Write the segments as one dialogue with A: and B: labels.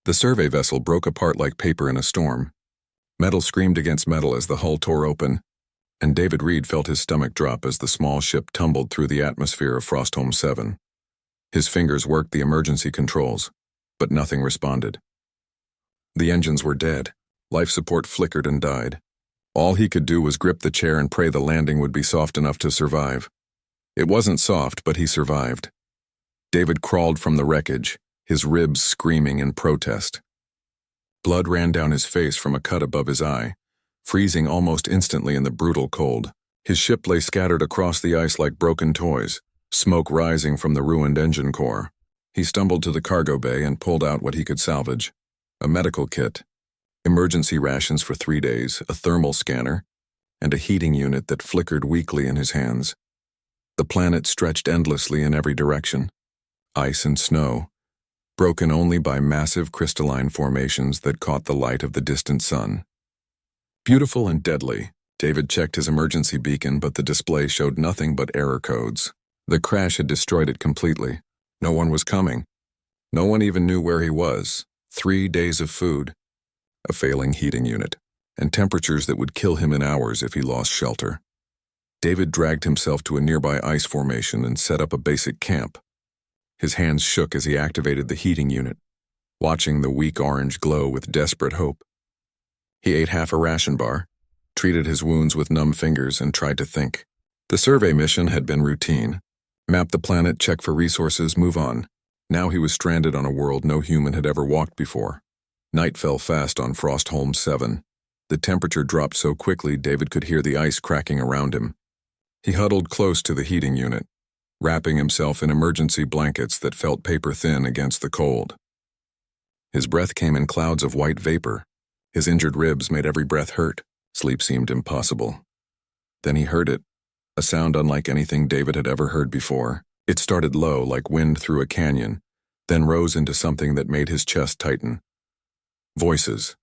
A: The survey vessel broke apart like paper in a storm. Metal screamed against metal as the hull tore open, and David Reed felt his stomach drop as the small ship tumbled through the atmosphere of Frostholm 7. His fingers worked the emergency controls, but nothing responded. The engines were dead. Life support flickered and died. All he could do was grip the chair and pray the landing would be soft enough to survive. It wasn't soft, but he survived. David crawled from the wreckage, his ribs screaming in protest. Blood ran down his face from a cut above his eye, freezing almost instantly in the brutal cold. His ship lay scattered across the ice like broken toys, smoke rising from the ruined engine core. He stumbled to the cargo bay and pulled out what he could salvage: a medical kit, emergency rations for 3 days, a thermal scanner, and a heating unit that flickered weakly in his hands. The planet stretched endlessly in every direction. Ice and snow, broken only by massive crystalline formations that caught the light of the distant sun. Beautiful and deadly, David checked his emergency beacon, but the display showed nothing but error codes. The crash had destroyed it completely. No one was coming. No one even knew where he was. 3 days of food, a failing heating unit, and temperatures that would kill him in hours if he lost shelter. David dragged himself to a nearby ice formation and set up a basic camp. His hands shook as he activated the heating unit, watching the weak orange glow with desperate hope. He ate half a ration bar, treated his wounds with numb fingers, and tried to think. The survey mission had been routine. Map the planet, check for resources, move on. Now he was stranded on a world no human had ever walked before. Night fell fast on Frostholm 7. The temperature dropped so quickly David could hear the ice cracking around him. He huddled close to the heating unit, wrapping himself in emergency blankets that felt paper-thin against the cold. His breath came in clouds of white vapor. His injured ribs made every breath hurt. Sleep seemed impossible. Then he heard it, a sound unlike anything David had ever heard before. It started low, like wind through a canyon, then rose into something that made his chest tighten. Voices.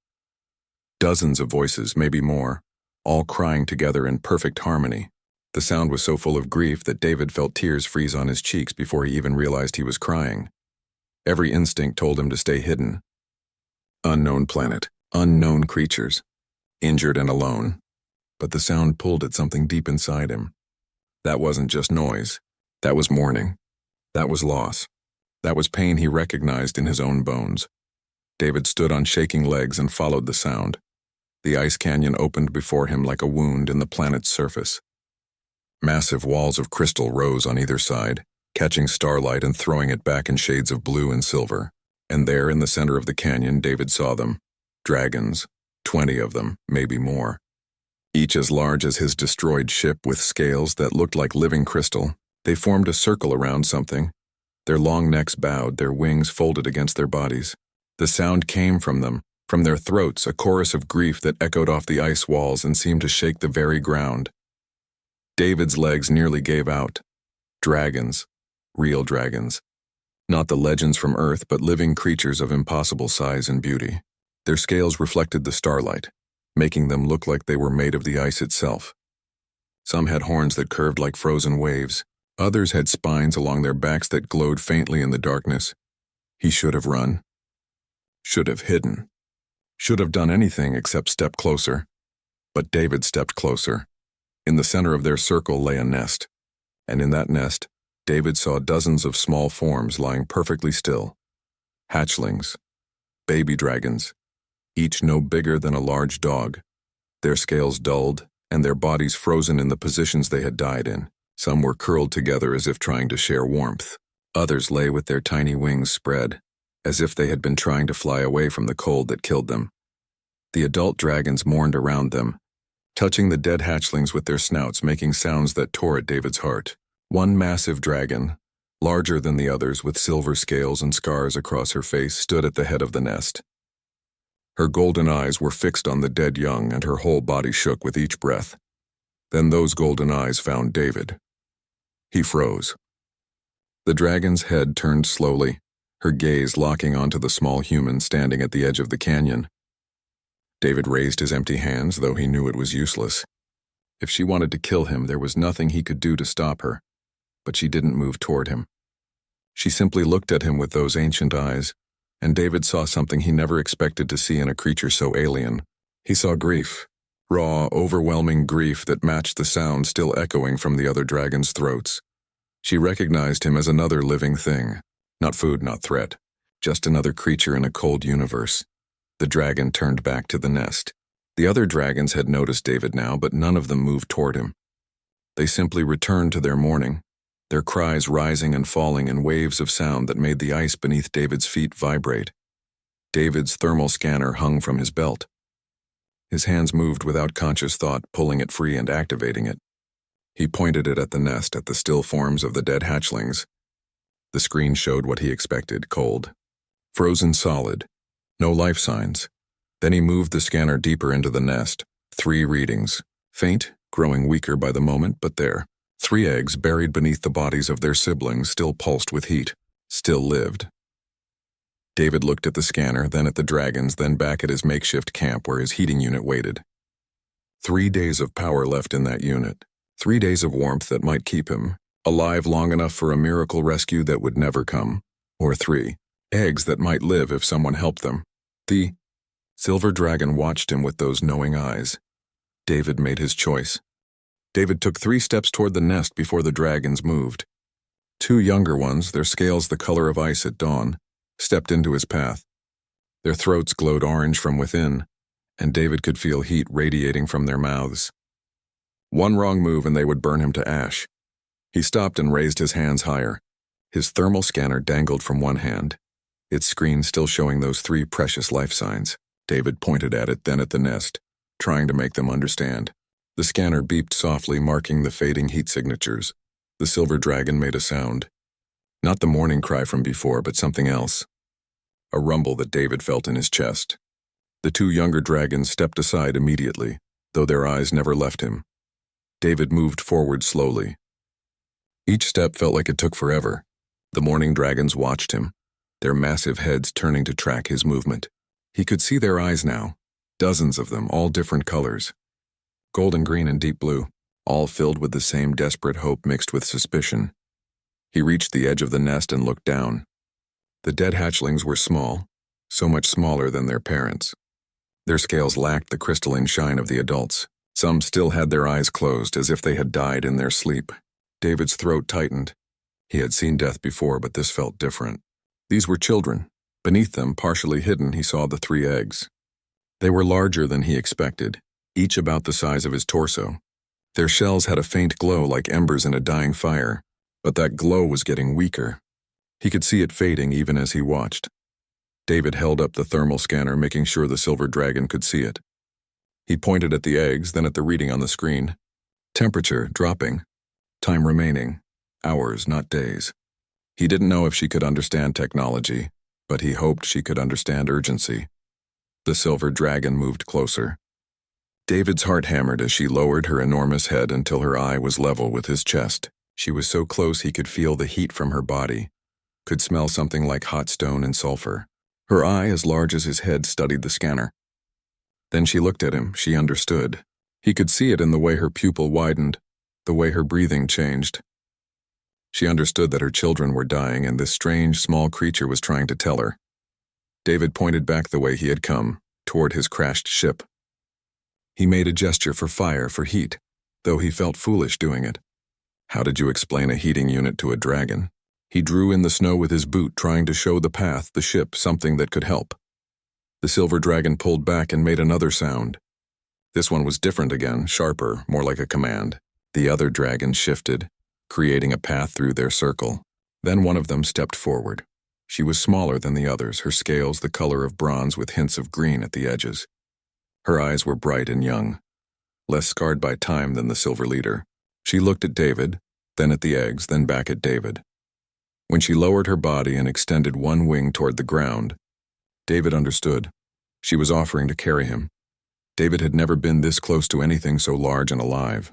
A: Dozens of voices, maybe more, all crying together in perfect harmony. The sound was so full of grief that David felt tears freeze on his cheeks before he even realized he was crying. Every instinct told him to stay hidden. Unknown planet, unknown creatures, injured and alone. But the sound pulled at something deep inside him. That wasn't just noise. That was mourning. That was loss. That was pain he recognized in his own bones. David stood on shaking legs and followed the sound. The ice canyon opened before him like a wound in the planet's surface. Massive walls of crystal rose on either side, catching starlight and throwing it back in shades of blue and silver. And there in the center of the canyon, David saw them. Dragons, 20 of them, maybe more. Each as large as his destroyed ship, with scales that looked like living crystal. They formed a circle around something. Their long necks bowed, their wings folded against their bodies. The sound came from them, from their throats, a chorus of grief that echoed off the ice walls and seemed to shake the very ground. David's legs nearly gave out. Dragons. Real dragons. Not the legends from Earth, but living creatures of impossible size and beauty. Their scales reflected the starlight, making them look like they were made of the ice itself. Some had horns that curved like frozen waves. Others had spines along their backs that glowed faintly in the darkness. He should have run. Should have hidden. Should have done anything except step closer. But David stepped closer. In the center of their circle lay a nest, and in that nest, David saw dozens of small forms lying perfectly still. Hatchlings, baby dragons, each no bigger than a large dog, their scales dulled and their bodies frozen in the positions they had died in. Some were curled together as if trying to share warmth. Others lay with their tiny wings spread, as if they had been trying to fly away from the cold that killed them. The adult dragons mourned around them, touching the dead hatchlings with their snouts, making sounds that tore at David's heart. One massive dragon, larger than the others with silver scales and scars across her face, stood at the head of the nest. Her golden eyes were fixed on the dead young, and her whole body shook with each breath. Then those golden eyes found David. He froze. The dragon's head turned slowly, her gaze locking onto the small human standing at the edge of the canyon. David raised his empty hands, though he knew it was useless. If she wanted to kill him, there was nothing he could do to stop her, but she didn't move toward him. She simply looked at him with those ancient eyes, And David saw something he never expected to see in a creature so alien. He saw grief. Raw, overwhelming grief that matched the sound still echoing from the other dragons' throats. She recognized him as another living thing. Not food, not threat. Just another creature in a cold universe. The dragon turned back to the nest. The other dragons had noticed David now, but none of them moved toward him. They simply returned to their mourning, their cries rising and falling in waves of sound that made the ice beneath David's feet vibrate. David's thermal scanner hung from his belt. His hands moved without conscious thought, pulling it free and activating it. He pointed it at the nest, at the still forms of the dead hatchlings. The screen showed what he expected, cold. Frozen solid. No life signs. Then he moved the scanner deeper into the nest. 3 readings. Faint, growing weaker by the moment, but there. 3 eggs buried beneath the bodies of their siblings, still pulsed with heat. Still lived. David looked at the scanner, then at the dragons, then back at his makeshift camp where his heating unit waited. 3 days of power left in that unit. 3 days of warmth that might keep him alive long enough for a miracle rescue that would never come. Or 3 eggs that might live if someone helped them. The silver dragon watched him with those knowing eyes. David made his choice. David took 3 steps toward the nest before the dragons moved. 2 younger ones, their scales the color of ice at dawn, stepped into his path. Their throats glowed orange from within, and David could feel heat radiating from their mouths. One wrong move and they would burn him to ash. He stopped and raised his hands higher. His thermal scanner dangled from one hand, its screen still showing those 3 precious life signs. David pointed at it, then at the nest, trying to make them understand. The scanner beeped softly, marking the fading heat signatures. The silver dragon made a sound. Not the morning cry from before, but something else. A rumble that David felt in his chest. The 2 younger dragons stepped aside immediately, though their eyes never left him. David moved forward slowly. Each step felt like it took forever. The morning dragons watched him, their massive heads turning to track his movement. He could see their eyes now, dozens of them, all different colors. Golden green and deep blue, all filled with the same desperate hope mixed with suspicion. He reached the edge of the nest and looked down. The dead hatchlings were small, so much smaller than their parents. Their scales lacked the crystalline shine of the adults. Some still had their eyes closed, as if they had died in their sleep. David's throat tightened. He had seen death before, but this felt different. These were children. Beneath them, partially hidden, he saw the 3 eggs. They were larger than he expected, each about the size of his torso. Their shells had a faint glow like embers in a dying fire, but that glow was getting weaker. He could see it fading even as he watched. David held up the thermal scanner, making sure the silver dragon could see it. He pointed at the eggs, then at the reading on the screen. Temperature dropping. Time remaining. Hours, not days. He didn't know if she could understand technology, but he hoped she could understand urgency. The silver dragon moved closer. David's heart hammered as she lowered her enormous head until her eye was level with his chest. She was so close he could feel the heat from her body, could smell something like hot stone and sulfur. Her eye, as large as his head, studied the scanner. Then she looked at him. She understood. He could see it in the way her pupil widened, the way her breathing changed. She understood that her children were dying, and this strange, small creature was trying to tell her. David pointed back the way he had come, toward his crashed ship. He made a gesture for fire, for heat, though he felt foolish doing it. How did you explain a heating unit to a dragon? He drew in the snow with his boot, trying to show the path, the ship, something that could help. The silver dragon pulled back and made another sound. This one was different again, sharper, more like a command. The other dragons shifted, creating a path through their circle. Then one of them stepped forward. She was smaller than the others, her scales the color of bronze with hints of green at the edges. Her eyes were bright and young, less scarred by time than the silver leader. She looked at David, then at the eggs, then back at David. When she lowered her body and extended one wing toward the ground, David understood. She was offering to carry him. David had never been this close to anything so large and alive.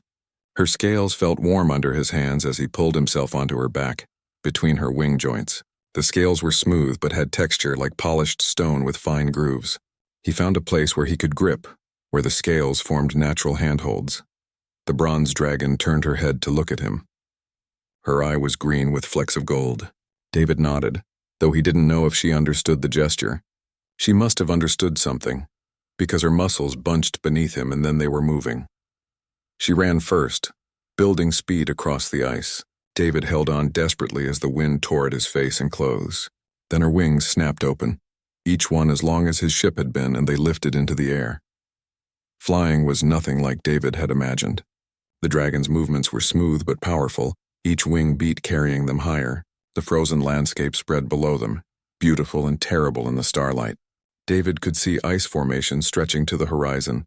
A: Her scales felt warm under his hands as he pulled himself onto her back, between her wing joints. The scales were smooth but had texture like polished stone with fine grooves. He found a place where he could grip, where the scales formed natural handholds. The bronze dragon turned her head to look at him. Her eye was green with flecks of gold. David nodded. though he didn't know if she understood the gesture. She must have understood something, because her muscles bunched beneath him and then they were moving. She ran first, building speed across the ice. David held on desperately as the wind tore at his face and clothes. Then her wings snapped open, each one as long as his ship had been, and they lifted into the air. Flying was nothing like David had imagined. The dragon's movements were smooth but powerful, each wing beat carrying them higher. The frozen landscape spread below them, beautiful and terrible in the starlight. David could see ice formations stretching to the horizon,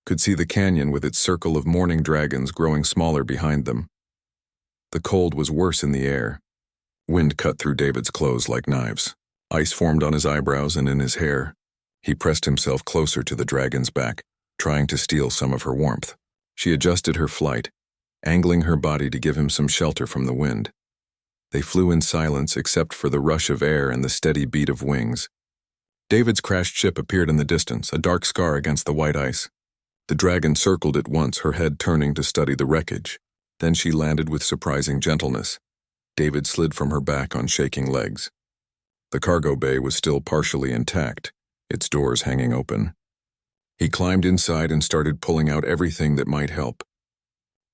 A: could see the canyon with its circle of mourning dragons growing smaller behind them. The cold was worse in the air. Wind cut through David's clothes like knives. Ice formed on his eyebrows and in his hair. He pressed himself closer to the dragon's back, trying to steal some of her warmth. She adjusted her flight, angling her body to give him some shelter from the wind. They flew in silence except for the rush of air and the steady beat of wings. David's crashed ship appeared in the distance, a dark scar against the white ice. The dragon circled it once, her head turning to study the wreckage. Then she landed with surprising gentleness. David slid from her back on shaking legs. The cargo bay was still partially intact, its doors hanging open. He climbed inside and started pulling out everything that might help.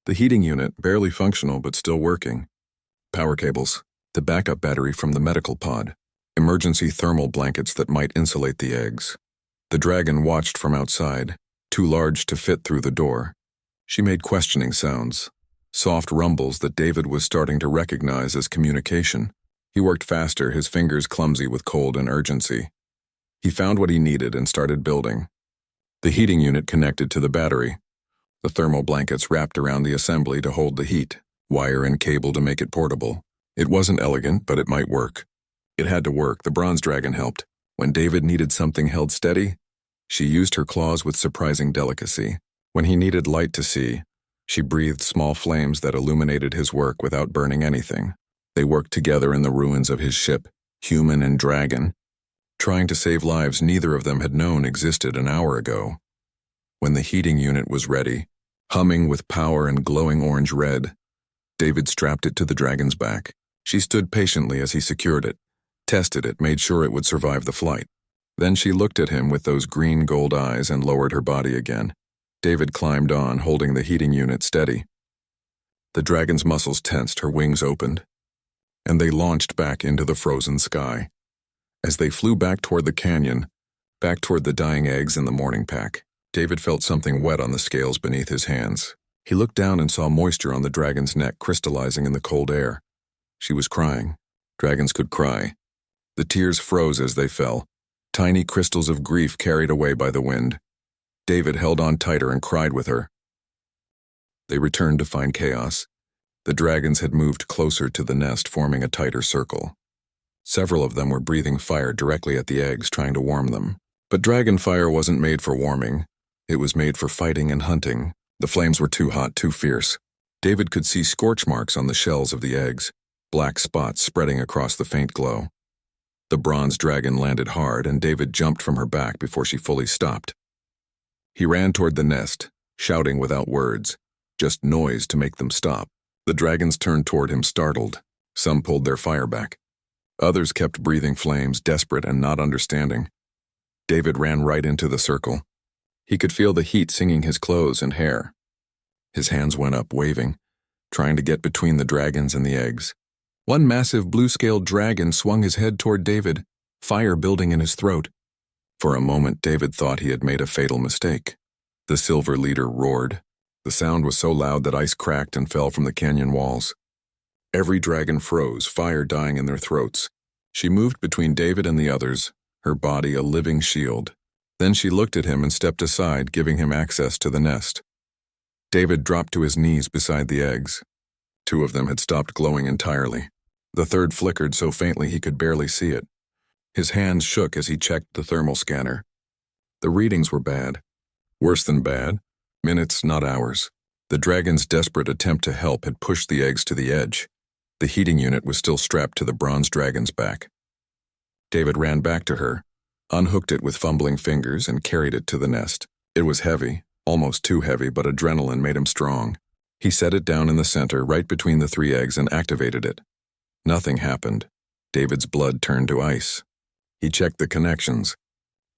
A: The heating unit, barely functional but still working. Power cables, the backup battery from the medical pod. Emergency thermal blankets that might insulate the eggs. The dragon watched from outside, too large to fit through the door. She made questioning sounds, soft rumbles that David was starting to recognize as communication. He worked faster, his fingers clumsy with cold and urgency. He found what he needed and started building. The heating unit connected to the battery. The thermal blankets wrapped around the assembly to hold the heat, wire and cable to make it portable. It wasn't elegant, but it might work. It had to work. The bronze dragon helped. When David needed something held steady, she used her claws with surprising delicacy. When he needed light to see, she breathed small flames that illuminated his work without burning anything. They worked together in the ruins of his ship, human and dragon, trying to save lives neither of them had known existed an hour ago. When the heating unit was ready, humming with power and glowing orange red, David strapped it to the dragon's back. She stood patiently as he secured it, tested it, made sure it would survive the flight. Then she looked at him with those green-gold eyes and lowered her body again. David climbed on, holding the heating unit steady. The dragon's muscles tensed, her wings opened, and they launched back into the frozen sky. As they flew back toward the canyon, back toward the dying eggs in the morning pack, David felt something wet on the scales beneath his hands. He looked down and saw moisture on the dragon's neck crystallizing in the cold air. She was crying. Dragons could cry. The tears froze as they fell, tiny crystals of grief carried away by the wind. David held on tighter and cried with her. They returned to find chaos. The dragons had moved closer to the nest, forming a tighter circle. Several of them were breathing fire directly at the eggs, trying to warm them. But dragon fire wasn't made for warming. It was made for fighting and hunting. The flames were too hot, too fierce. David could see scorch marks on the shells of the eggs, black spots spreading across the faint glow. The bronze dragon landed hard, and David jumped from her back before she fully stopped. He ran toward the nest, shouting without words, just noise to make them stop. The dragons turned toward him startled. Some pulled their fire back. Others kept breathing flames, desperate and not understanding. David ran right into the circle. He could feel the heat singing his clothes and hair. His hands went up, waving, trying to get between the dragons and the eggs. One massive blue-scaled dragon swung his head toward David, fire building in his throat. For a moment, David thought he had made a fatal mistake. The silver leader roared. The sound was so loud that ice cracked and fell from the canyon walls. Every dragon froze, fire dying in their throats. She moved between David and the others, her body a living shield. Then she looked at him and stepped aside, giving him access to the nest. David dropped to his knees beside the eggs. Two of them had stopped glowing entirely. The third flickered so faintly he could barely see it. His hands shook as he checked the thermal scanner. The readings were bad. Worse than bad. Minutes, not hours. The dragon's desperate attempt to help had pushed the eggs to the edge. The heating unit was still strapped to the bronze dragon's back. David ran back to her, unhooked it with fumbling fingers, and carried it to the nest. It was heavy, almost too heavy, but adrenaline made him strong. He set it down in the center, right between the three eggs, and activated it. Nothing happened. David's blood turned to ice. He checked the connections,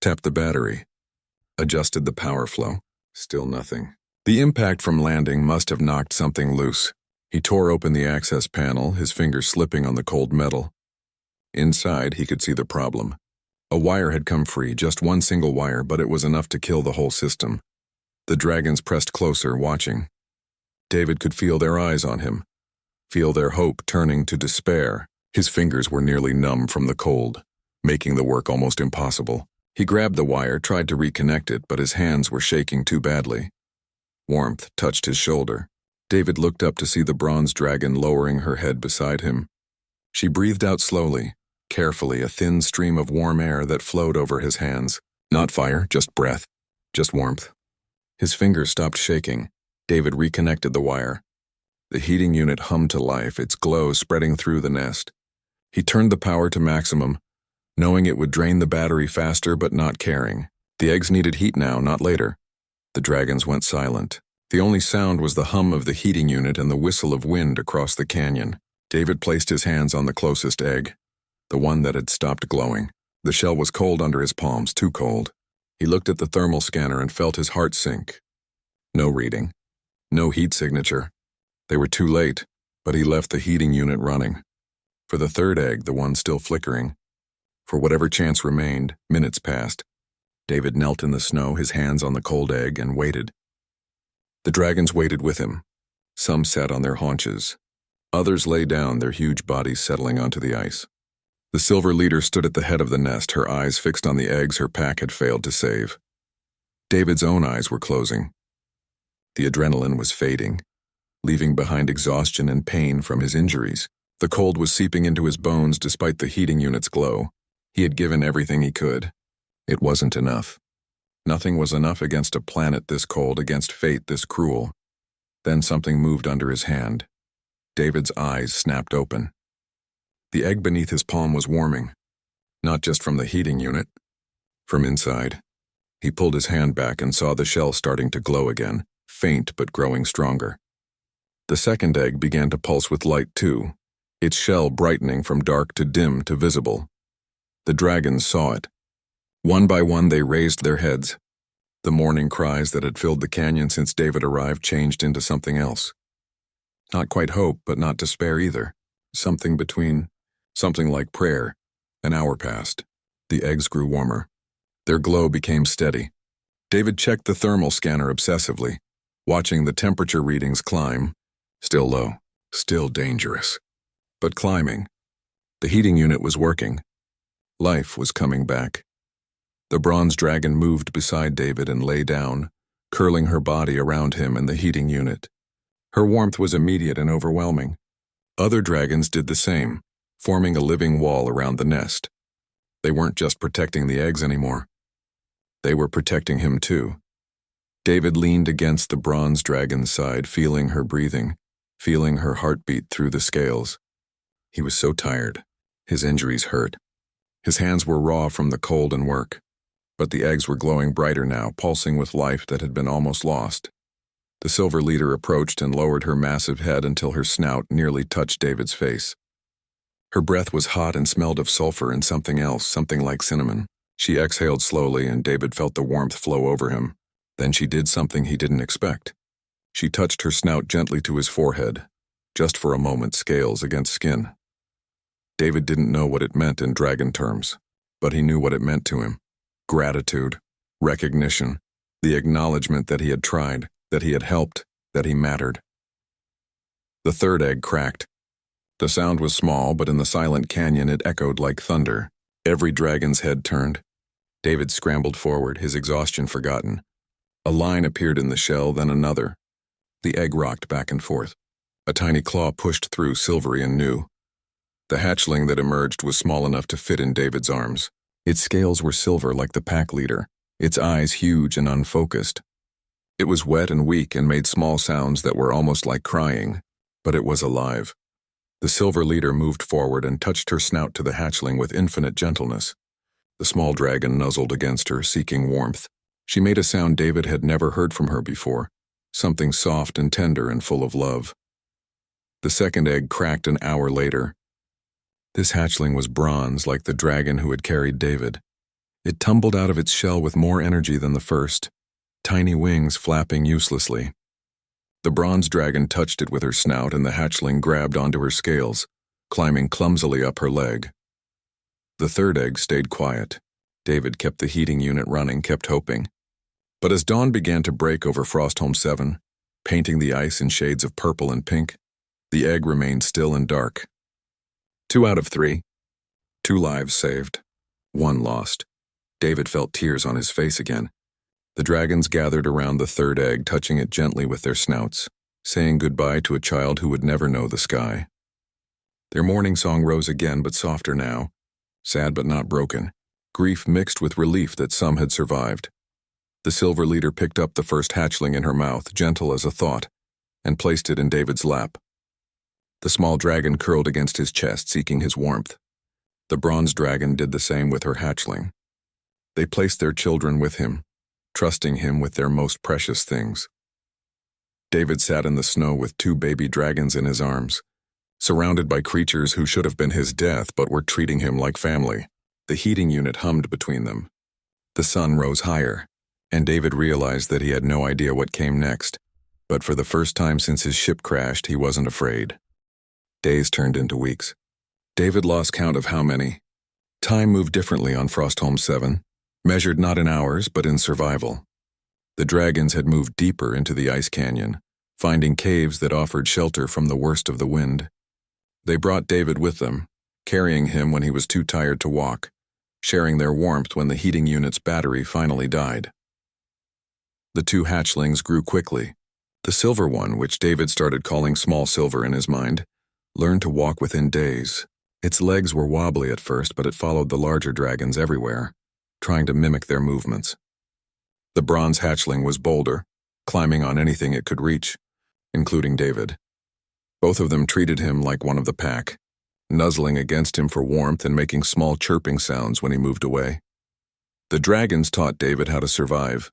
A: tapped the battery, adjusted the power flow. Still nothing. The impact from landing must have knocked something loose. He tore open the access panel, his fingers slipping on the cold metal. Inside, he could see the problem. A wire had come free, just one single wire, but it was enough to kill the whole system. The dragons pressed closer, watching. David could feel their eyes on him, feel their hope turning to despair. His fingers were nearly numb from the cold, making the work almost impossible. He grabbed the wire, tried to reconnect it, but his hands were shaking too badly. Warmth touched his shoulder. David looked up to see the bronze dragon lowering her head beside him. She breathed out slowly, carefully, a thin stream of warm air that flowed over his hands. Not fire, just breath, just warmth. His fingers stopped shaking. David reconnected the wire. The heating unit hummed to life, its glow spreading through the nest. He turned the power to maximum, knowing it would drain the battery faster but not caring. The eggs needed heat now, not later. The dragons went silent. The only sound was the hum of the heating unit and the whistle of wind across the canyon. David placed his hands on the closest egg, the one that had stopped glowing. The shell was cold under his palms, too cold. He looked at the thermal scanner and felt his heart sink. No reading. No heat signature. They were too late, but he left the heating unit running. For the third egg, the one still flickering. For whatever chance remained, minutes passed. David knelt in the snow, his hands on the cold egg, and waited. The dragons waited with him. Some sat on their haunches. Others lay down, their huge bodies settling onto the ice. The silver leader stood at the head of the nest, her eyes fixed on the eggs her pack had failed to save. David's own eyes were closing. The adrenaline was fading, leaving behind exhaustion and pain from his injuries. The cold was seeping into his bones despite the heating unit's glow. He had given everything he could. It wasn't enough. Nothing was enough against a planet this cold, against fate this cruel. Then something moved under his hand. David's eyes snapped open. The egg beneath his palm was warming, not just from the heating unit, from inside. He pulled his hand back and saw the shell starting to glow again, faint but growing stronger. The second egg began to pulse with light too, its shell brightening from dark to dim to visible. The dragons saw it. One by one they raised their heads. The mourning cries that had filled the canyon since David arrived changed into something else. Not quite hope, but not despair either. Something between, something like prayer. An hour passed. The eggs grew warmer. Their glow became steady. David checked the thermal scanner obsessively, watching the temperature readings climb. Still low, still dangerous, but climbing. The heating unit was working. Life was coming back. The bronze dragon moved beside David and lay down, curling her body around him and the heating unit. Her warmth was immediate and overwhelming. Other dragons did the same, forming a living wall around the nest. They weren't just protecting the eggs anymore. They were protecting him too. David leaned against the bronze dragon's side, feeling her breathing, feeling her heartbeat through the scales. He was so tired. His injuries hurt. His hands were raw from the cold and work. But the eggs were glowing brighter now, pulsing with life that had been almost lost. The silver leader approached and lowered her massive head until her snout nearly touched David's face. Her breath was hot and smelled of sulfur and something else, something like cinnamon. She exhaled slowly and David felt the warmth flow over him. Then she did something he didn't expect. She touched her snout gently to his forehead, just for a moment, scales against skin. David didn't know what it meant in dragon terms, but he knew what it meant to him. Gratitude, recognition, the acknowledgement that he had tried, that he had helped, that he mattered. The third egg cracked. The sound was small, but in the silent canyon it echoed like thunder. Every dragon's head turned. David scrambled forward, his exhaustion forgotten. A line appeared in the shell, then another. The egg rocked back and forth. A tiny claw pushed through, silvery and new. The hatchling that emerged was small enough to fit in David's arms. Its scales were silver like the pack leader, its eyes huge and unfocused. It was wet and weak and made small sounds that were almost like crying, but it was alive. The silver leader moved forward and touched her snout to the hatchling with infinite gentleness. The small dragon nuzzled against her, seeking warmth. She made a sound David had never heard from her before, something soft and tender and full of love. The second egg cracked an hour later. This hatchling was bronze, like the dragon who had carried David. It tumbled out of its shell with more energy than the first, tiny wings flapping uselessly. The bronze dragon touched it with her snout, and the hatchling grabbed onto her scales, climbing clumsily up her leg. The third egg stayed quiet. David kept the heating unit running, kept hoping. But as dawn began to break over Frostholm 7, painting the ice in shades of purple and pink, the egg remained still and dark. 2 out of 3. 2 lives saved. 1 lost. David felt tears on his face again. The dragons gathered around the third egg, touching it gently with their snouts, saying goodbye to a child who would never know the sky. Their morning song rose again, but softer now, sad but not broken, grief mixed with relief that some had survived. The silver leader picked up the first hatchling in her mouth, gentle as a thought, and placed it in David's lap. The small dragon curled against his chest, seeking his warmth. The bronze dragon did the same with her hatchling. They placed their children with him, trusting him with their most precious things. David sat in the snow with 2 baby dragons in his arms, surrounded by creatures who should have been his death but were treating him like family. The heating unit hummed between them. The sun rose higher, and David realized that he had no idea what came next, but for the first time since his ship crashed, he wasn't afraid. Days turned into weeks. David lost count of how many. Time moved differently on Frostholm 7, measured not in hours but in survival. The dragons had moved deeper into the ice canyon, finding caves that offered shelter from the worst of the wind. They brought David with them, carrying him when he was too tired to walk, sharing their warmth when the heating unit's battery finally died. The 2 hatchlings grew quickly. The silver one, which David started calling Small Silver in his mind, learned to walk within days. Its legs were wobbly at first, but it followed the larger dragons everywhere, trying to mimic their movements. The bronze hatchling was bolder, climbing on anything it could reach, including David. Both of them treated him like one of the pack, nuzzling against him for warmth and making small chirping sounds when he moved away. The dragons taught David how to survive.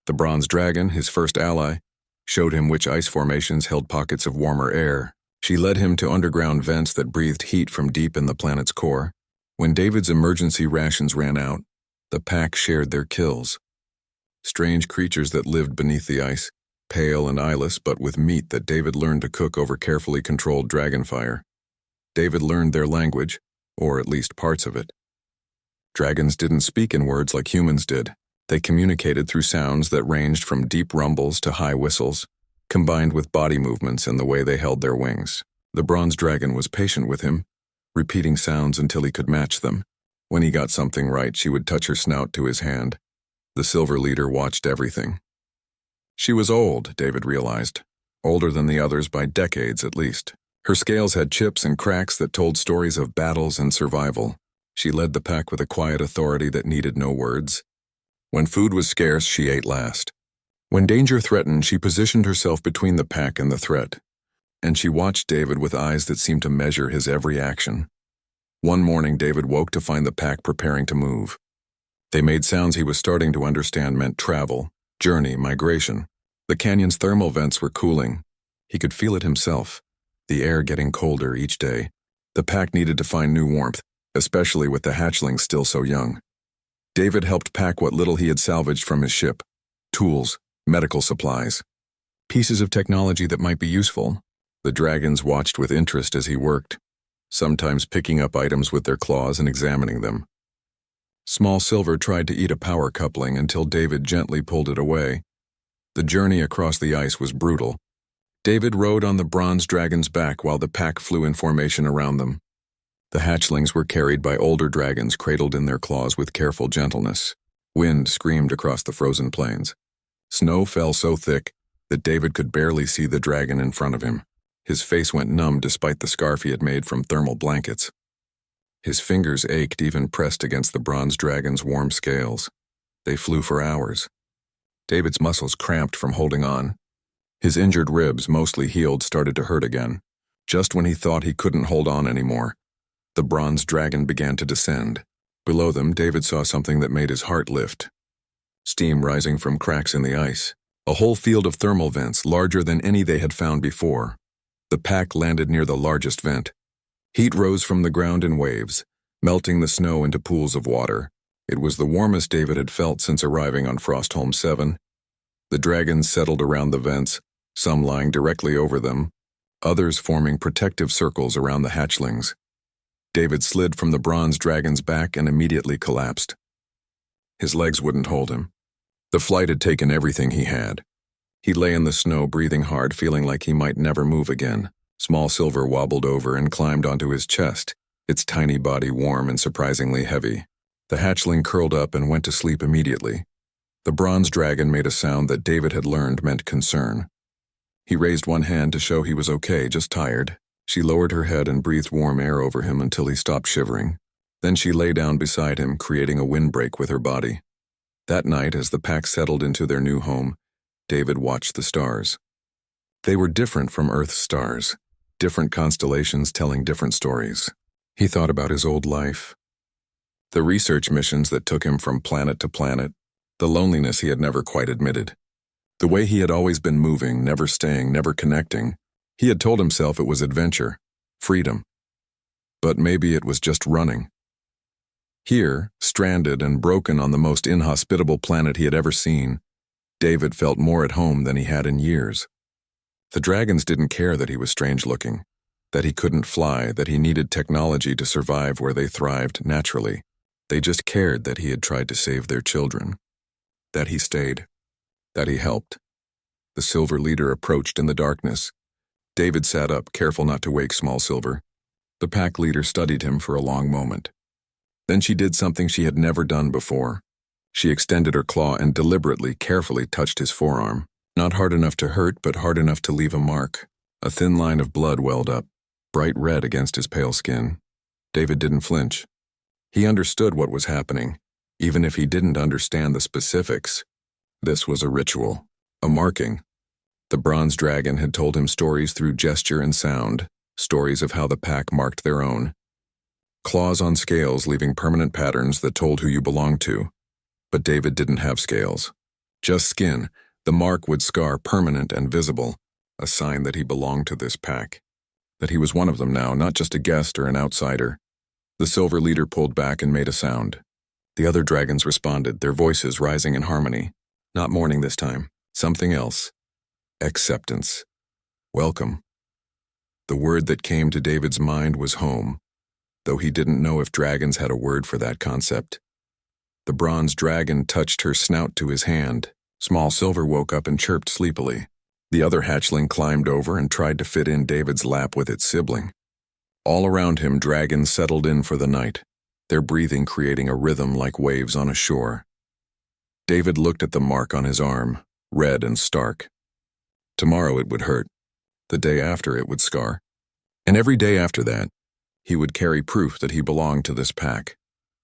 A: The bronze dragon, his first ally, showed him which ice formations held pockets of warmer air. She led him to underground vents that breathed heat from deep in the planet's core. When David's emergency rations ran out, the pack shared their kills. Strange creatures that lived beneath the ice, pale and eyeless, but with meat that David learned to cook over carefully controlled dragon fire. David learned their language, or at least parts of it. Dragons didn't speak in words like humans did. They communicated through sounds that ranged from deep rumbles to high whistles, combined with body movements and the way they held their wings. The bronze dragon was patient with him, repeating sounds until he could match them. When he got something right, she would touch her snout to his hand. The silver leader watched everything. She was old, David realized, older than the others by decades at least. Her scales had chips and cracks that told stories of battles and survival. She led the pack with a quiet authority that needed no words. When food was scarce, she ate last. When danger threatened, she positioned herself between the pack and the threat, and she watched David with eyes that seemed to measure his every action. One morning, David woke to find the pack preparing to move. They made sounds he was starting to understand meant travel, journey, migration. The canyon's thermal vents were cooling. He could feel it himself, the air getting colder each day. The pack needed to find new warmth, especially with the hatchlings still so young. David helped pack what little he had salvaged from his ship: tools, medical supplies, pieces of technology that might be useful. The dragons watched with interest as he worked, sometimes picking up items with their claws and examining them. Small Silver tried to eat a power coupling until David gently pulled it away. The journey across the ice was brutal. David rode on the bronze dragon's back while the pack flew in formation around them. The hatchlings were carried by older dragons cradled in their claws with careful gentleness. Wind screamed across the frozen plains. Snow fell so thick that David could barely see the dragon in front of him. His face went numb despite the scarf he had made from thermal blankets. His fingers ached even pressed against the bronze dragon's warm scales. They flew for hours. David's muscles cramped from holding on. His injured ribs, mostly healed, started to hurt again. Just when he thought he couldn't hold on anymore, the bronze dragon began to descend. Below them, David saw something that made his heart lift. Steam rising from cracks in the ice. A whole field of thermal vents, larger than any they had found before. The pack landed near the largest vent. Heat rose from the ground in waves, melting the snow into pools of water. It was the warmest David had felt since arriving on Frostholm 7. The dragons settled around the vents, some lying directly over them, others forming protective circles around the hatchlings. David slid from the bronze dragon's back and immediately collapsed. His legs wouldn't hold him. The flight had taken everything he had. He lay in the snow, breathing hard, feeling like he might never move again. Small Silver wobbled over and climbed onto his chest, its tiny body warm and surprisingly heavy. The hatchling curled up and went to sleep immediately. The bronze dragon made a sound that David had learned meant concern. He raised one hand to show he was okay, just tired. She lowered her head and breathed warm air over him until he stopped shivering. Then she lay down beside him, creating a windbreak with her body. That night, as the pack settled into their new home, David watched the stars. They were different from Earth's stars, different constellations telling different stories. He thought about his old life, the research missions that took him from planet to planet, the loneliness he had never quite admitted, the way he had always been moving, never staying, never connecting. He had told himself it was adventure, freedom. But maybe it was just running. Here, stranded and broken on the most inhospitable planet he had ever seen, David felt more at home than he had in years. The dragons didn't care that he was strange-looking, that he couldn't fly, that he needed technology to survive where they thrived naturally. They just cared that he had tried to save their children, that he stayed, that he helped. The Silver Leader approached in the darkness. David sat up, careful not to wake Small Silver. The pack leader studied him for a long moment. Then she did something she had never done before. She extended her claw and deliberately, carefully touched his forearm. Not hard enough to hurt, but hard enough to leave a mark. A thin line of blood welled up, bright red against his pale skin. David didn't flinch. He understood what was happening, even if he didn't understand the specifics. This was a ritual, a marking. The bronze dragon had told him stories through gesture and sound, stories of how the pack marked their own. Claws on scales leaving permanent patterns that told who you belonged to. But David didn't have scales. Just skin. The mark would scar, permanent and visible, a sign that he belonged to this pack. That he was one of them now, not just a guest or an outsider. The Silver Leader pulled back and made a sound. The other dragons responded, their voices rising in harmony. Not mourning this time. Something else. Acceptance. Welcome. The word that came to David's mind was home, though he didn't know if dragons had a word for that concept. The bronze dragon touched her snout to his hand. Small Silver woke up and chirped sleepily. The other hatchling climbed over and tried to fit in David's lap with its sibling. All around him, dragons settled in for the night, their breathing creating a rhythm like waves on a shore. David looked at the mark on his arm, red and stark. Tomorrow it would hurt. The day after it would scar. And every day after that, he would carry proof that he belonged to this pack,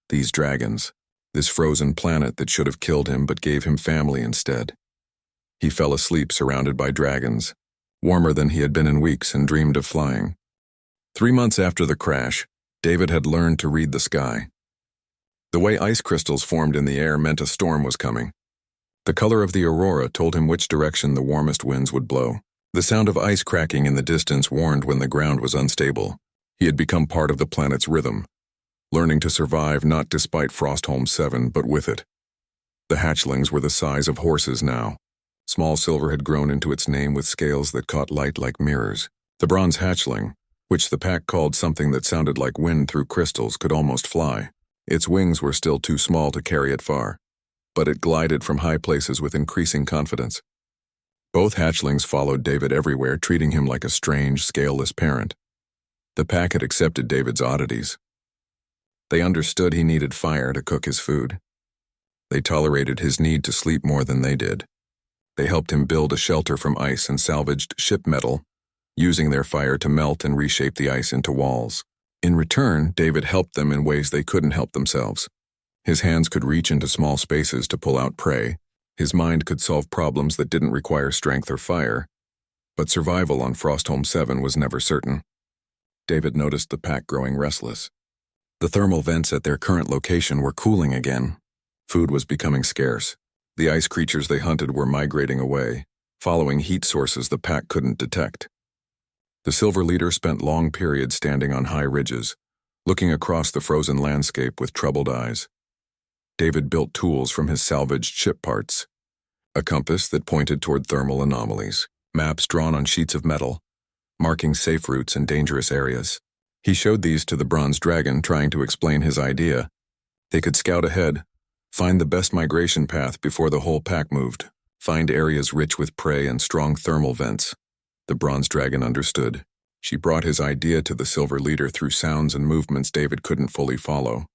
A: these dragons, this frozen planet that should have killed him but gave him family instead. He fell asleep surrounded by dragons, warmer than he had been in weeks, and dreamed of flying. 3 months after the crash, David had learned to read the sky. The way ice crystals formed in the air meant a storm was coming. The color of the aurora told him which direction the warmest winds would blow. The sound of ice cracking in the distance warned when the ground was unstable. He had become part of the planet's rhythm, learning to survive not despite Frostholm 7, but with it. The hatchlings were the size of horses now. Small Silver had grown into its name with scales that caught light like mirrors. The bronze hatchling, which the pack called something that sounded like wind through crystals, could almost fly. Its wings were still too small to carry it far, but it glided from high places with increasing confidence. Both hatchlings followed David everywhere, treating him like a strange, scaleless parent. The pack had accepted David's oddities. They understood he needed fire to cook his food. They tolerated his need to sleep more than they did. They helped him build a shelter from ice and salvaged ship metal, using their fire to melt and reshape the ice into walls. In return, David helped them in ways they couldn't help themselves. His hands could reach into small spaces to pull out prey. His mind could solve problems that didn't require strength or fire. But survival on Frostholm 7 was never certain. David noticed the pack growing restless. The thermal vents at their current location were cooling again. Food was becoming scarce. The ice creatures they hunted were migrating away, following heat sources the pack couldn't detect. The Silver Leader spent long periods standing on high ridges, looking across the frozen landscape with troubled eyes. David built tools from his salvaged ship parts. A compass that pointed toward thermal anomalies, maps drawn on sheets of metal, marking safe routes and dangerous areas. He showed these to the Bronze Dragon, trying to explain his idea. They could scout ahead, find the best migration path before the whole pack moved, find areas rich with prey and strong thermal vents. The Bronze Dragon understood. She brought his idea to the Silver Leader through sounds and movements David couldn't fully follow.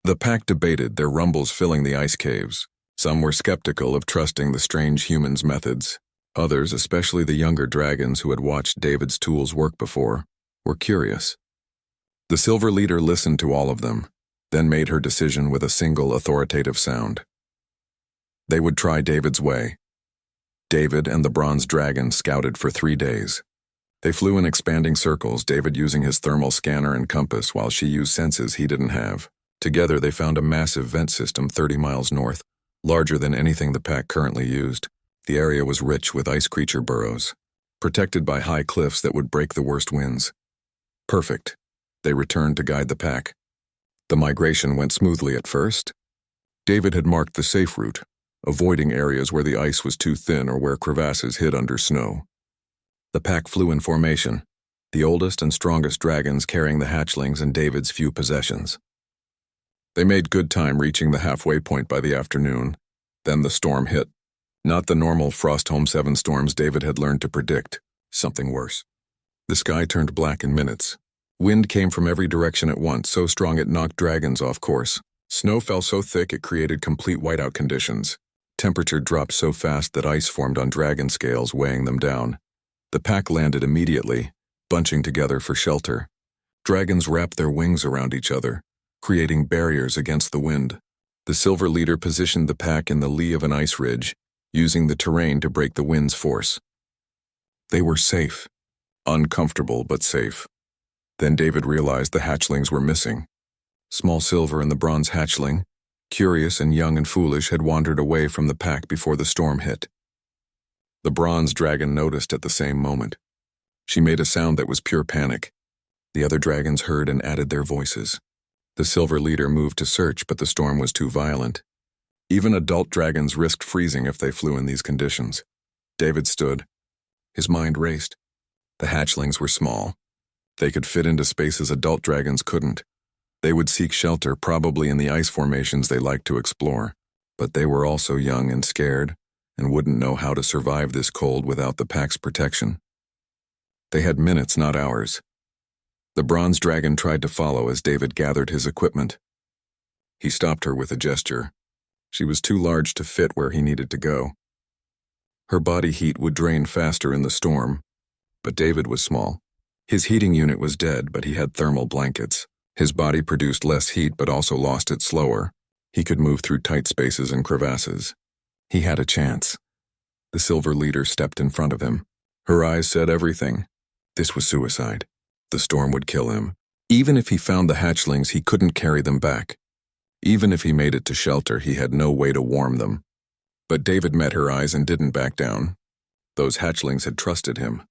A: The pack debated, their rumbles filling the ice caves. Some were skeptical of trusting the strange humans' methods. Others, especially the younger dragons who had watched David's tools work before, were curious. The Silver Leader listened to all of them, then made her decision with a single authoritative sound. They would try David's way. David and the Bronze Dragon scouted for 3 days. They flew in expanding circles, David using his thermal scanner and compass while she used senses he didn't have. Together they found a massive vent system 30 miles north, larger than anything the pack currently used. The area was rich with ice creature burrows, protected by high cliffs that would break the worst winds. Perfect. They returned to guide the pack. The migration went smoothly at first. David had marked the safe route, avoiding areas where the ice was too thin or where crevasses hid under snow. The pack flew in formation, the oldest and strongest dragons carrying the hatchlings and David's few possessions. They made good time reaching the halfway point by the afternoon. Then the storm hit. Not the normal Frostholm 7 storms David had learned to predict, something worse. The sky turned black in minutes. Wind came from every direction at once, so strong it knocked dragons off course. Snow fell so thick it created complete whiteout conditions. Temperature dropped so fast that ice formed on dragon scales, weighing them down. The pack landed immediately, bunching together for shelter. Dragons wrapped their wings around each other, creating barriers against the wind. The Silver Leader positioned the pack in the lee of an ice ridge, using the terrain to break the wind's force. They were safe. Uncomfortable, but safe. Then David realized the hatchlings were missing. Small Silver and the bronze hatchling, curious and young and foolish, had wandered away from the pack before the storm hit. The bronze dragon noticed at the same moment. She made a sound that was pure panic. The other dragons heard and added their voices. The Silver Leader moved to search, but the storm was too violent. Even adult dragons risked freezing if they flew in these conditions. David stood. His mind raced. The hatchlings were small. They could fit into spaces adult dragons couldn't. They would seek shelter, probably in the ice formations they liked to explore. But they were also young and scared, and wouldn't know how to survive this cold without the pack's protection. They had minutes, not hours. The bronze dragon tried to follow as David gathered his equipment. He stopped her with a gesture. She was too large to fit where he needed to go. Her body heat would drain faster in the storm, but David was small. His heating unit was dead, but he had thermal blankets. His body produced less heat but also lost it slower. He could move through tight spaces and crevasses. He had a chance. The Silver Leader stepped in front of him. Her eyes said everything. This was suicide. The storm would kill him. Even if he found the hatchlings, he couldn't carry them back. Even if he made it to shelter, he had no way to warm them. But David met her eyes and didn't back down. Those hatchlings had trusted him,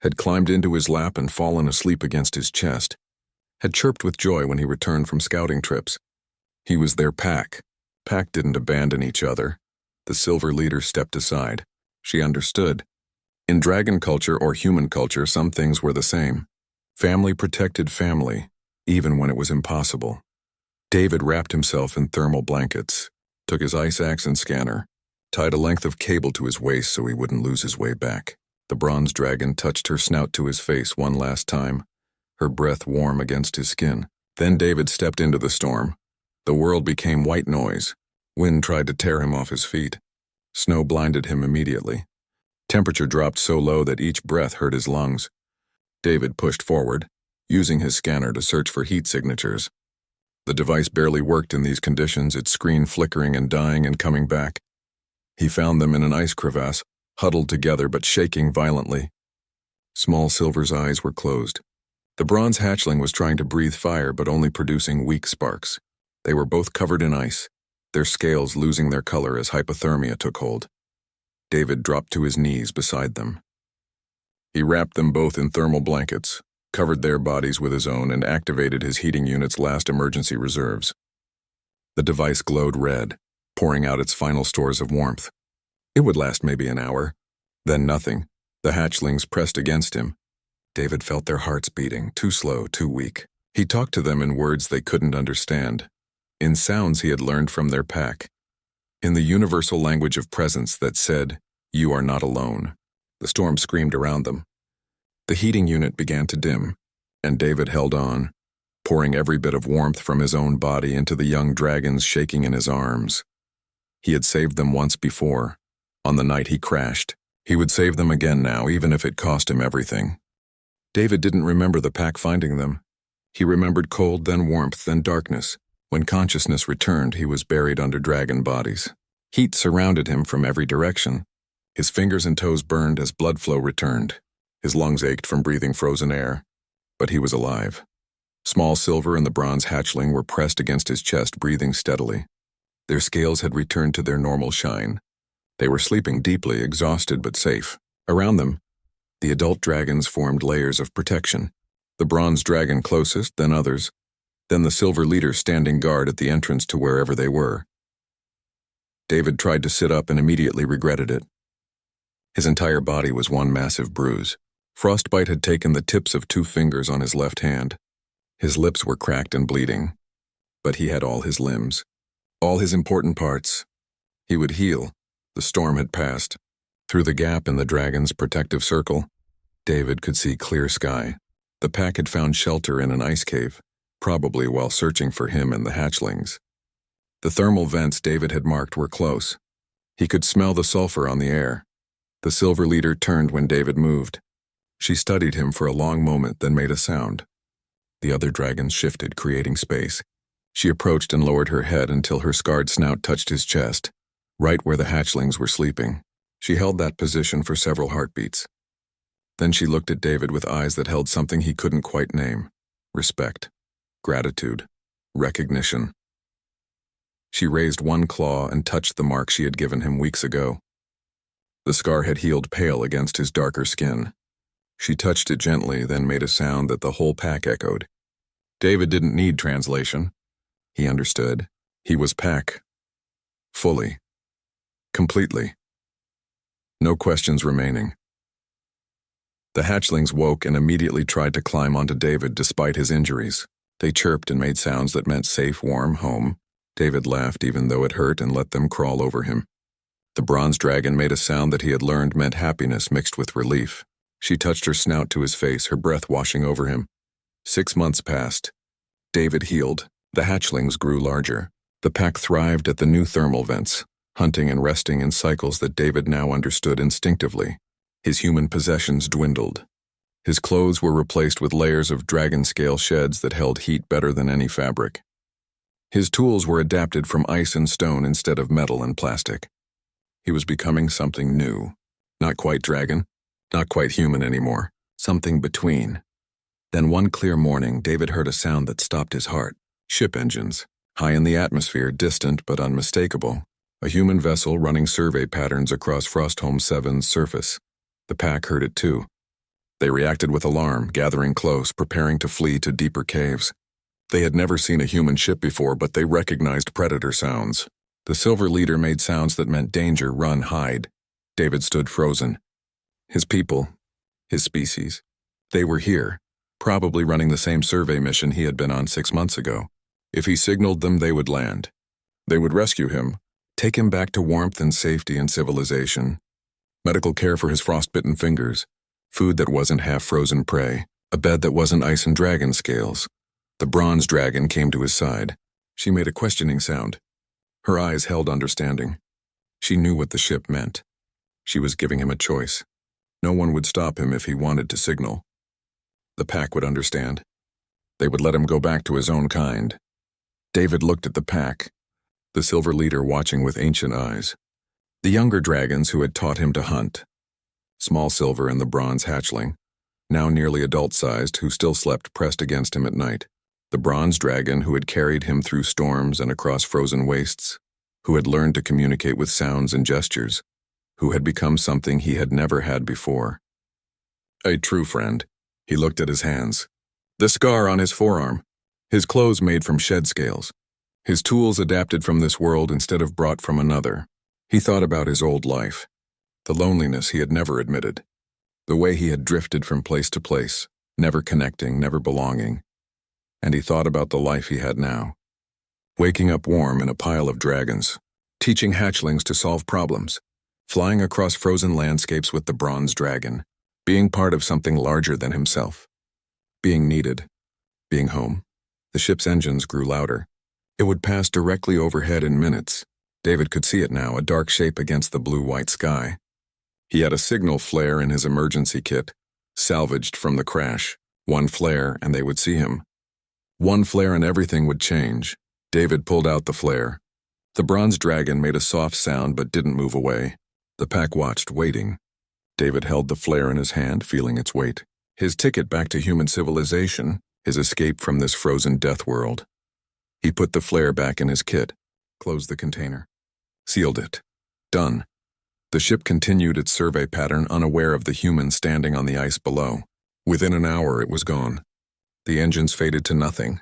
A: had climbed into his lap and fallen asleep against his chest, had chirped with joy when he returned from scouting trips. He was their pack. Pack didn't abandon each other. The Silver Leader stepped aside. She understood. In dragon culture or human culture, some things were the same. Family protected family, even when it was impossible. David wrapped himself in thermal blankets, took his ice axe and scanner, tied a length of cable to his waist so he wouldn't lose his way back. The bronze dragon touched her snout to his face one last time, her breath warm against his skin. Then David stepped into the storm. The world became white noise. Wind tried to tear him off his feet. Snow blinded him immediately. Temperature dropped so low that each breath hurt his lungs. David pushed forward, using his scanner to search for heat signatures. The device barely worked in these conditions, its screen flickering and dying and coming back. He found them in an ice crevasse, huddled together but shaking violently. Small Silver's eyes were closed. The bronze hatchling was trying to breathe fire but only producing weak sparks. They were both covered in ice, their scales losing their color as hypothermia took hold. David dropped to his knees beside them. He wrapped them both in thermal blankets, covered their bodies with his own, and activated his heating unit's last emergency reserves. The device glowed red, pouring out its final stores of warmth. It would last maybe an hour. Then nothing. The hatchlings pressed against him. David felt their hearts beating, too slow, too weak. He talked to them in words they couldn't understand, in sounds he had learned from their pack, in the universal language of presence that said, "You are not alone." The storm screamed around them. The heating unit began to dim, and David held on, pouring every bit of warmth from his own body into the young dragons shaking in his arms. He had saved them once before, on the night he crashed. He would save them again now, even if it cost him everything. David didn't remember the pack finding them. He remembered cold, then warmth, then darkness. When consciousness returned, he was buried under dragon bodies. Heat surrounded him from every direction. His fingers and toes burned as blood flow returned. His lungs ached from breathing frozen air. But he was alive. Small Silver and the bronze hatchling were pressed against his chest, breathing steadily. Their scales had returned to their normal shine. They were sleeping deeply, exhausted but safe. Around them, the adult dragons formed layers of protection. The bronze dragon closest, then others, then the silver leader standing guard at the entrance to wherever they were. David tried to sit up and immediately regretted it. His entire body was one massive bruise. Frostbite had taken the tips of 2 fingers on his left hand. His lips were cracked and bleeding. But he had all his limbs, all his important parts. He would heal. The storm had passed. Through the gap in the dragon's protective circle, David could see clear sky. The pack had found shelter in an ice cave, probably while searching for him and the hatchlings. The thermal vents David had marked were close. He could smell the sulfur on the air. The silver leader turned when David moved. She studied him for a long moment, then made a sound. The other dragons shifted, creating space. She approached and lowered her head until her scarred snout touched his chest, right where the hatchlings were sleeping. She held that position for several heartbeats. Then she looked at David with eyes that held something he couldn't quite name: respect, gratitude, recognition. She raised one claw and touched the mark she had given him weeks ago. The scar had healed pale against his darker skin. She touched it gently, then made a sound that the whole pack echoed. David didn't need translation. He understood. He was pack. Fully. Completely. No questions remaining. The hatchlings woke and immediately tried to climb onto David despite his injuries. They chirped and made sounds that meant safe, warm home. David laughed even though it hurt and let them crawl over him. The bronze dragon made a sound that he had learned meant happiness mixed with relief. She touched her snout to his face, her breath washing over him. 6 months passed. David healed. The hatchlings grew larger. The pack thrived at the new thermal vents, hunting and resting in cycles that David now understood instinctively. His human possessions dwindled. His clothes were replaced with layers of dragon-scale sheds that held heat better than any fabric. His tools were adapted from ice and stone instead of metal and plastic. He was becoming something new. Not quite dragon, not quite human anymore. Something between. Then one clear morning, David heard a sound that stopped his heart. Ship engines. High in the atmosphere, distant but unmistakable. A human vessel running survey patterns across Frostholm 7's surface. The pack heard it too. They reacted with alarm, gathering close, preparing to flee to deeper caves. They had never seen a human ship before, but they recognized predator sounds. The silver leader made sounds that meant danger, run, hide. David stood frozen. His people, his species, they were here, probably running the same survey mission he had been on 6 months ago. If he signaled them, they would land. They would rescue him, take him back to warmth and safety and civilization. Medical care for his frostbitten fingers, food that wasn't half-frozen prey, a bed that wasn't ice and dragon scales. The bronze dragon came to his side. She made a questioning sound. Her eyes held understanding. She knew what the ship meant. She was giving him a choice. No one would stop him if he wanted to signal. The pack would understand. They would let him go back to his own kind. David looked at the pack, the silver leader watching with ancient eyes. The younger dragons who had taught him to hunt. Small Silver and the bronze hatchling, now nearly adult-sized, who still slept pressed against him at night. The bronze dragon who had carried him through storms and across frozen wastes, who had learned to communicate with sounds and gestures, who had become something he had never had before. A true friend. He looked at his hands. The scar on his forearm. His clothes made from shed scales. His tools adapted from this world instead of brought from another. He thought about his old life. The loneliness he had never admitted. The way he had drifted from place to place, never connecting, never belonging. And he thought about the life he had now. Waking up warm in a pile of dragons. Teaching hatchlings to solve problems. Flying across frozen landscapes with the bronze dragon. Being part of something larger than himself. Being needed. Being home. The ship's engines grew louder. It would pass directly overhead in minutes. David could see it now, a dark shape against the blue-white sky. He had a signal flare in his emergency kit, salvaged from the crash. One flare, and they would see him. One flare and everything would change. David pulled out the flare. The bronze dragon made a soft sound but didn't move away. The pack watched, waiting. David held the flare in his hand, feeling its weight. His ticket back to human civilization, his escape from this frozen death world. He put the flare back in his kit, closed the container, sealed it. Done. The ship continued its survey pattern, unaware of the human standing on the ice below. Within an hour, it was gone. The engines faded to nothing.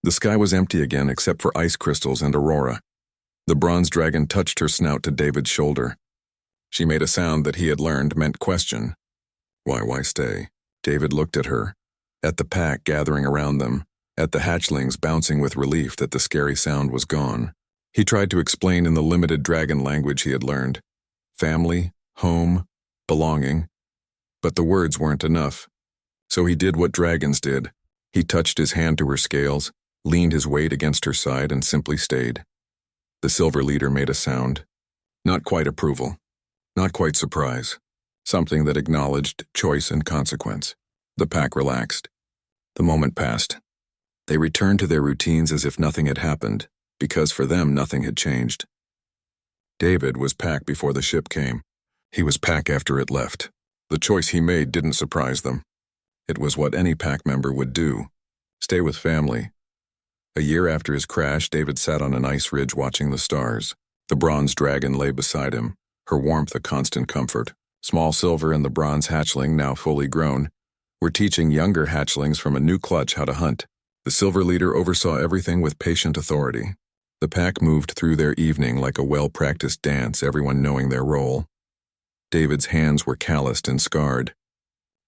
A: The sky was empty again except for ice crystals and aurora. The bronze dragon touched her snout to David's shoulder. She made a sound that he had learned meant question. Why stay? David looked at her, at the pack gathering around them, at the hatchlings bouncing with relief that the scary sound was gone. He tried to explain in the limited dragon language he had learned. Family, home, belonging. But the words weren't enough. So he did what dragons did. He touched his hand to her scales, leaned his weight against her side, and simply stayed. The silver leader made a sound. Not quite approval. Not quite surprise. Something that acknowledged choice and consequence. The pack relaxed. The moment passed. They returned to their routines as if nothing had happened, because for them nothing had changed. David was pack before the ship came. He was pack after it left. The choice he made didn't surprise them. It was what any pack member would do. Stay with family. A year after his crash, David sat on an ice ridge watching the stars. The bronze dragon lay beside him, her warmth a constant comfort. Small Silver and the bronze hatchling, now fully grown, were teaching younger hatchlings from a new clutch how to hunt. The silver leader oversaw everything with patient authority. The pack moved through their evening like a well-practiced dance, everyone knowing their role. David's hands were calloused and scarred.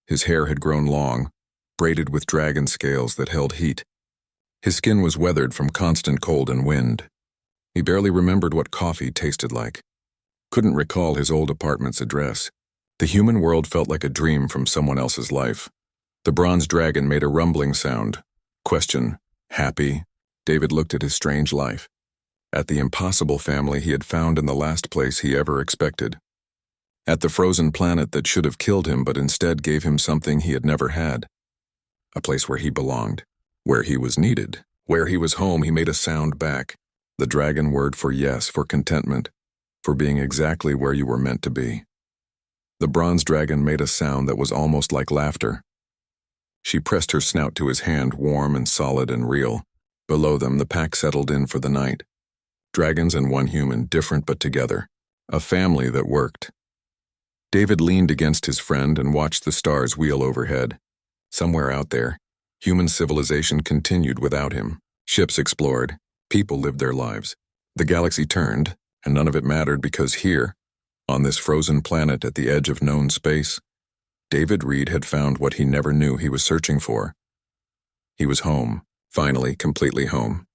A: His hair had grown long, braided with dragon scales that held heat. His skin was weathered from constant cold and wind. He barely remembered what coffee tasted like. Couldn't recall his old apartment's address. The human world felt like a dream from someone else's life. The bronze dragon made a rumbling sound. Question. Happy? David looked at his strange life. At the impossible family he had found in the last place he ever expected. At the frozen planet that should have killed him but instead gave him something he had never had. A place where he belonged. Where he was needed. Where he was home. He made a sound back. The dragon word for yes, for contentment. For being exactly where you were meant to be. The bronze dragon made a sound that was almost like laughter. She pressed her snout to his hand, warm and solid and real. Below them, the pack settled in for the night. Dragons and one human, different but together. A family that worked. David leaned against his friend and watched the stars wheel overhead. Somewhere out there, human civilization continued without him. Ships explored. People lived their lives. The galaxy turned, and none of it mattered because here, on this frozen planet at the edge of known space, David Reed had found what he never knew he was searching for. He was home, finally completely home.